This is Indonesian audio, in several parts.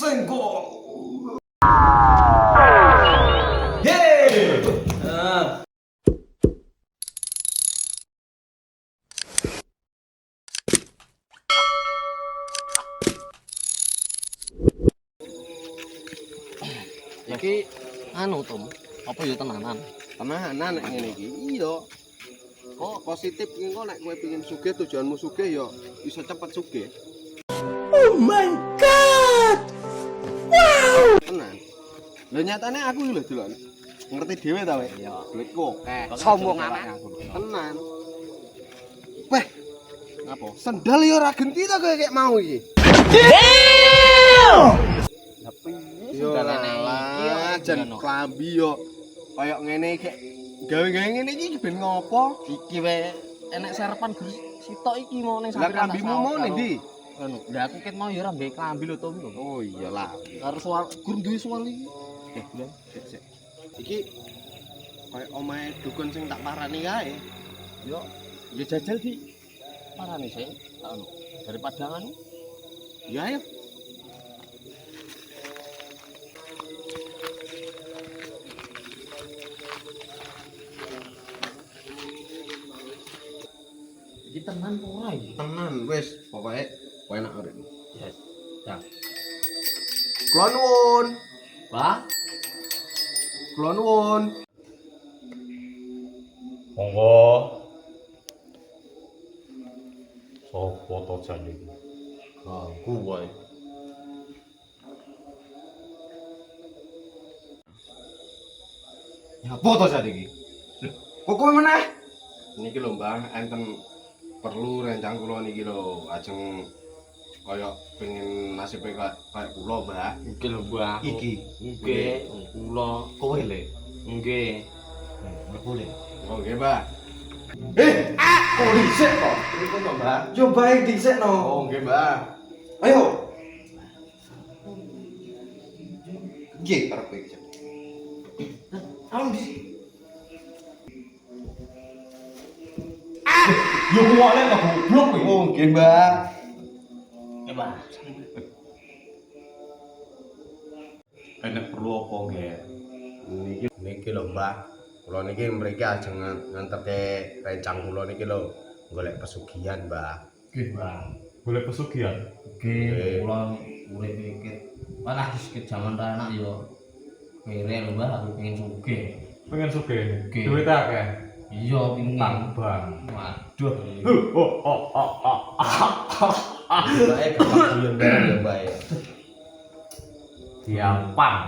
Senggol. Hey. Iki anu Tom, apa ya tenanan? Tenanan nek ngene iki. Iya. Kok positif iki kok nek kowe pengin sugih tujuanmu sugih ya bisa cepet sugih. Oh my god. Wow. Tenan. Lho nyatane aku lho delok. Ngerti dhewe ta kowe? Iya. Duitku akeh. Sombong amat. Tenan. Weh, Apa? sendal ya ora genti ta kowe kayak mau iki. Tapi Yo lah, jan klambi yo kaya ngene iki gawe-gawe ngene iki ben ngopo? iki wae enek sarapan gus sitok iki mau ning Lah klambimu mau ning ndi? Anu, lah aku ket mau ya ora mbek klambi lho Tom. Oh iyalah. Karo suara gur duwe suara iki. Bulan, sik. Iki kaya omahe dukun sing tak parani kae. Yo, ya jajal di parane sih. Anu, dari padangan. Ya ayo. Iki tenan ora iki? Tenan wis, pokoke kowe enak urip. Yes. Ya. Kula nuwun. Wah, Kula nuwun. Monggo. Sopo to jan iki? Aku wae. Ya apa to jan iki? Kok kowe meneh? Niki lho, Mbah, enten perlu rencang kula niki lho, ajeng kaya pengen nasibe kayak kula, Mbah. iki lho Mbah. Iki. Nggih, kula Kowe le. nggih. Mlebu le. Oh, nggih, Mbah. Kok dhisik kok? Pripun to, Mbah? Yo bae dhisik no. Oh, nggih, Mbah. Ayo. Nggih, karepe iki. Anu dhisik. Yo kuwale kok goblok kowe. Oh, nggih, Mbah. Ya Mbah. Enek perlu apa nggih? Niki lho, Mbah. Kula niki mriki ajeng nganterke rencang kula niki lho, golek pesugihan, Mbah. Nggih, Mbah. Golek pesugihan. Nggih, kula urip iki. Malah sedikit jaman ra enak yo. Kere lho Mbah, aku pengen sugih. Pengen sugih. Nggih. Duit akeh. Iya, pengen. Tambang. Waduh. Bae gampang guyon bareng ya, Mbah. Diampang.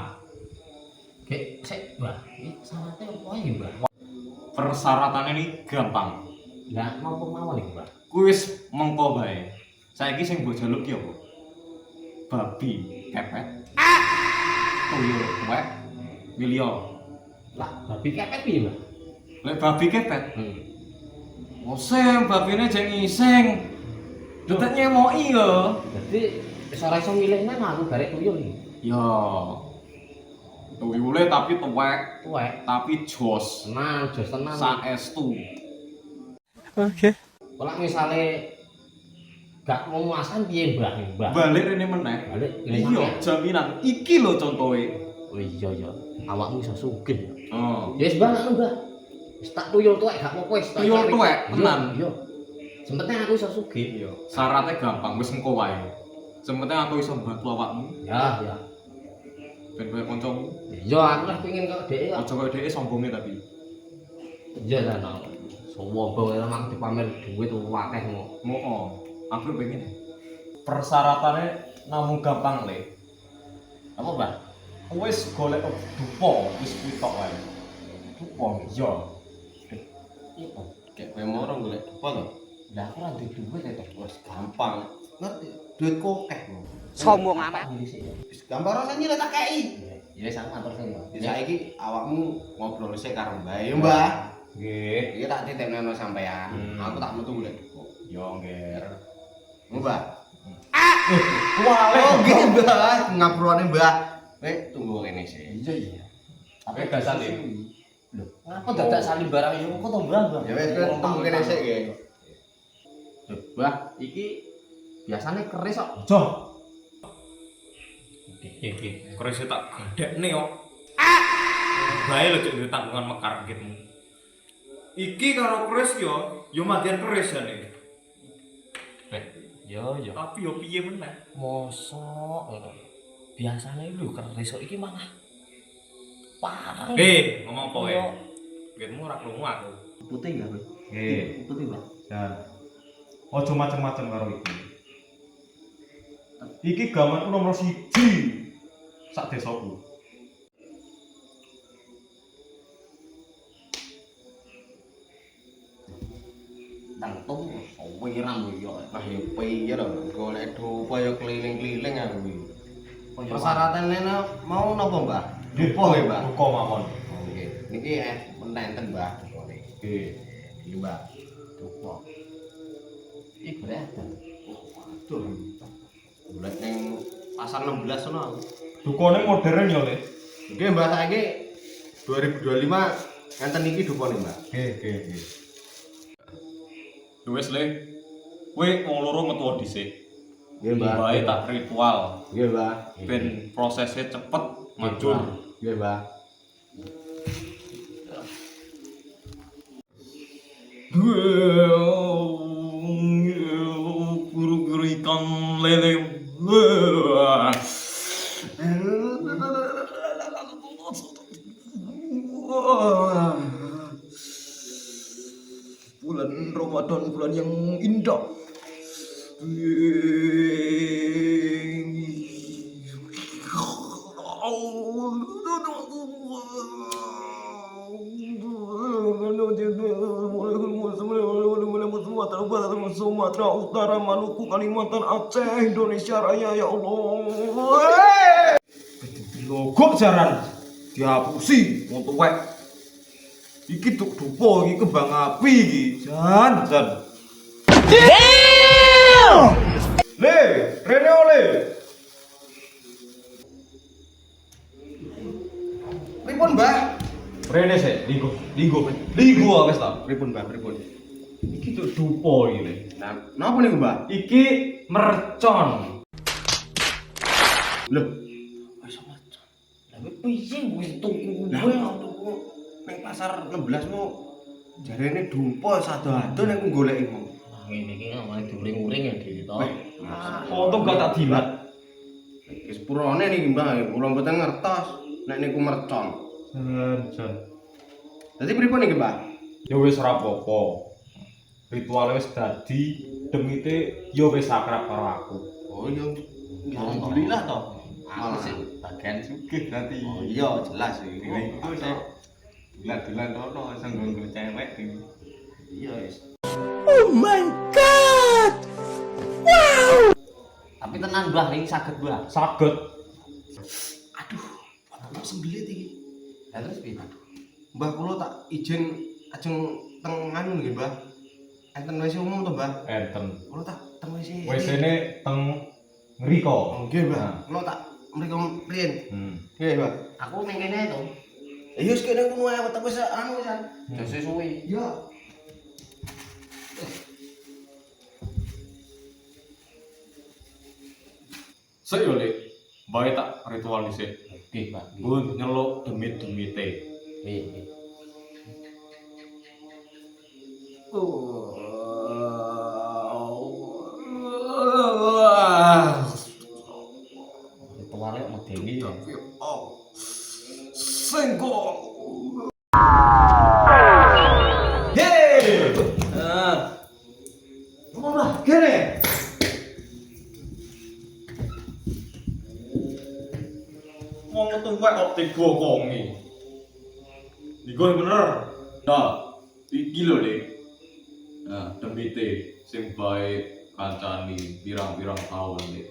Oke, sik, Mbah. Iki syaratnya apa iki, Mbah? Persyaratan ini gampang. Lah, mau mawon iki, Mbah. Kuwi wis mengko bae. Saiki sing mbok jaluk ki apa? Babi kepet. Tuyul tuwek. Milio. Lah, babi kepet piye, Mbah? Lek babi kepet. Oseng babine jeng iseng. Detek nyemoki yo. Dadi wis ora iso milihne aku barek tuyul iki. Yo. Tuyule tapi tuwek, Tuwek. tapi jos. Tenang, jos tenan. Saestu. Kalau misale gak memuaskan piye, Mbah? Balik rene meneh. Balik. Iya, jaminan. Iki lho contohe. Oh iya ya. Awakmu iso sugih. Oh. Ya wis Mbah ngono, Mbah. Wis tak tuyul tuwek gak apa-apa wis. tak Tuyul cari. tuwek, Iya, tenan. Iya. Sempetnya aku iso sugih. Iya. Syaratnya gampang, wis engko wae. Sementing aku iso bantu awakmu, Ya, ya. ben koyo kancamu. Iya, aku lah pengen kok dhek kok. Aja koyo dhek sombonge tapi. Iya lah, no. Sombong ya mak dipamer duit akeh kok. Mau, aku pengen. Persyaratannya namung gampang le. Apa, Mbah? Wis golek dupa, wis kuwi tok wae. Dupa iya. Iya. Kayak kowe moro golek apa to? Lah aku ora duwe duit ya, Tok. Wis gampang. Ngerti? Duitku akeh. Sombong amat. Wis gampang rasane lek tak kei. Ya wis aku matur sing. Ya saiki awakmu ngobrol sik karo Mbah. Ya, Mbah. Nggih. Iki tak titipno sampean. Aku tak metu golek dupa. Yo ngger. Mbah. Kuwale. Oh, nggih, Mbah. Ngapurane, Mbah. Kowe tunggu kene sik. Iya iya. Tapi gak salim. Lho, ngapa dadak salim barang yo kok to, Mbah? Ya wis kowe tunggu kene sik nggih. Mbah, iki biasane keris kok. Jo. Oke. Keris tak gadekne yo. Bae lho cuk tanggungan mekar kitmu. Iki karo keris yo magian keris jane. Yo. Tapi yo piye meneh? Mosok biasane lho keris iki malah parah. Ngomong apa wae? Kitmu ora krungu aku. Putih enggak, Bang? Putih, Bang. Dan ojo macem-macem karo iki. Iki gamanku nomor 1 sak desaku. Tangtung wirang yo. Lah ya piye lho, golek dupa ya keliling-keliling aku iki. Persyaratannya mau napa, Mbah? Dupa ya, Mbak. Duka mawon. Nggih. Niki menenten, Mbah. Nggih. Iki, Mbah. Dupa. Iki berapa? Waduh. Golek ning pasar 16 sono. Dukane modern yo, Le. Nggih, Mbah, saiki 2025 ngenten iki dupane, Mbah. Nggih. Wes Le. Kowe wong loro metu dhisik. Nggih, Mbah. Bae tak ritual Nggih, Mbah. ben prosesnya cepet majur. Nggih, Mbah. Guru-guru ikan lele. Bulan Ramadan, bulan yang indah. Sumatera Utara, Maluku, Kalimantan, Aceh, Indonesia Raya, ya Allah. Logok jaran dihapusi mau tuwek. Iki tuk dupo, iki kembang api iki. Jan. Le, rene ole. Pripun, Mbah? Rene sik, ligo wis ta. Pripun, Mbah? Pripun? Iki tuk dupo iki le. Nah, napa niku, Mbah? Iki mercon. Lho, Wis macam. Lah piye wis tuku lah kowe? tuku ning pasar 16 mu jarene dupa sado-ado nek goleki mu. Nah, ngene iki ngomong diuring-uring ya dhewe to. Untung gak tak dilat. Wis purane niki, Mbah, kula mboten ngertos nek niku mercon. Jan. Dadi pripun niki, Mbah? Ya wis ora apa-apa. Ritual wis dadi, demite ya wis akrab karo aku. Oh iya, alhamdulillah toh. Aku sih bagian Sugih berarti. Oh iya, jelas iki. Iku sik bulan-bulan ono sing nggo cewek iki. Iya, wis. tapi tenan Mbah ini saged Mbah. Saged. Aduh, ono sembelit iki. Lah terus piye? Mbah kula tak izin ajeng teng anu nggih, Mbah. Enten WC umum to, Mbah? Enten. Kula tak teng WC. WC-ne teng ngriko. Nggih, Mbah. Kula tak mriko mriyen. Nggih, Mbah. Aku ning kene to. Ya wis kene ngono ae weteng wis anu wis. Jase suwi. Iya. Sik yo, Le. Bae tak ritual dhisik. Oke, Pak. Pun nyeluk demit-demite. Nggih. Rituale medeni ya. Sengkok. Hei. Ngono kene. Wong tuwek kok dibokongi. Iku bener. Nah, iki lho, Le. Nah, demite sing bae kancani pirang-pirang taun, Le.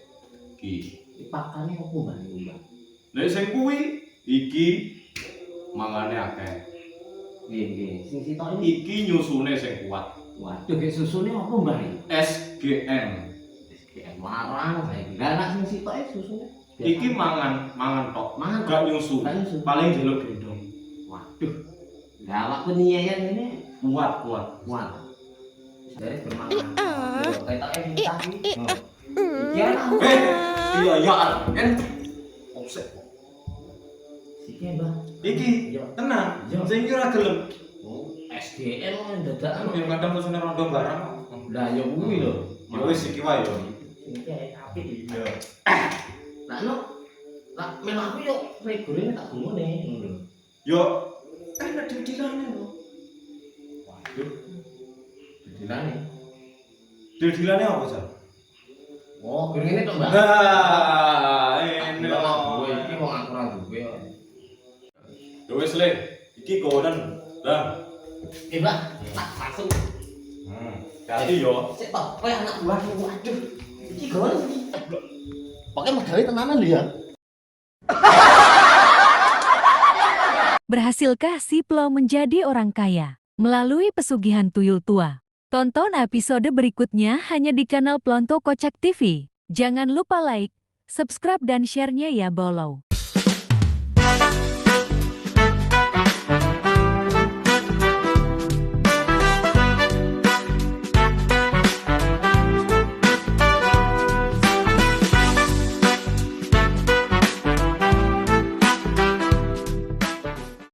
Iki. Pakane opo Mbah niku, Mbah? Nek sing kuwi iki mangane akeh. Nggih. Sing sitok Iki nyusune sing kuat. waduh ge susune opo Mbah iki? SGM. SGM larang saiki. Lah nek sing sitoke susune Iki mangan tok. Mangan Gak nyusu. Gak nyusu. Paling jeluk gendong. waduh. Lah awak penyeyen ngene Kuat. kuat. Dari bermangan. Ketake minta iki. Iki ana. Iya, kan. sik kok. Iki, Mbah. Iki Iya. tenang. Iya. Sing iki ora gelem. Oh, SGL kan dadak Anu yang kadang terus rondo barang. Lah ya kuwi lho. Ya wis iki wae yo. Iki apik iki. Iya. Lah no. Lah melu aku yo regule tak gumone ngono lho. Yo kan ada dilane lho. Waduh. Dilane. Dilane apa, Sal? Oh, ngene to, Mbak. Nah, ini Mbak, lho. gue iki wong aku ora duwe kok. Ya wis le, iki konen. Lah. Mbak, tak masuk. Jadi yo. Sik to, kowe anak buahku. Waduh. Iki gawon iki. Pokoke megawe tenanan lho ya. Berhasilkah si Plo menjadi orang kaya melalui pesugihan tuyul tua? Tonton episode berikutnya hanya di kanal Plonto Kocak TV. Jangan lupa like, subscribe dan share-nya ya bolo.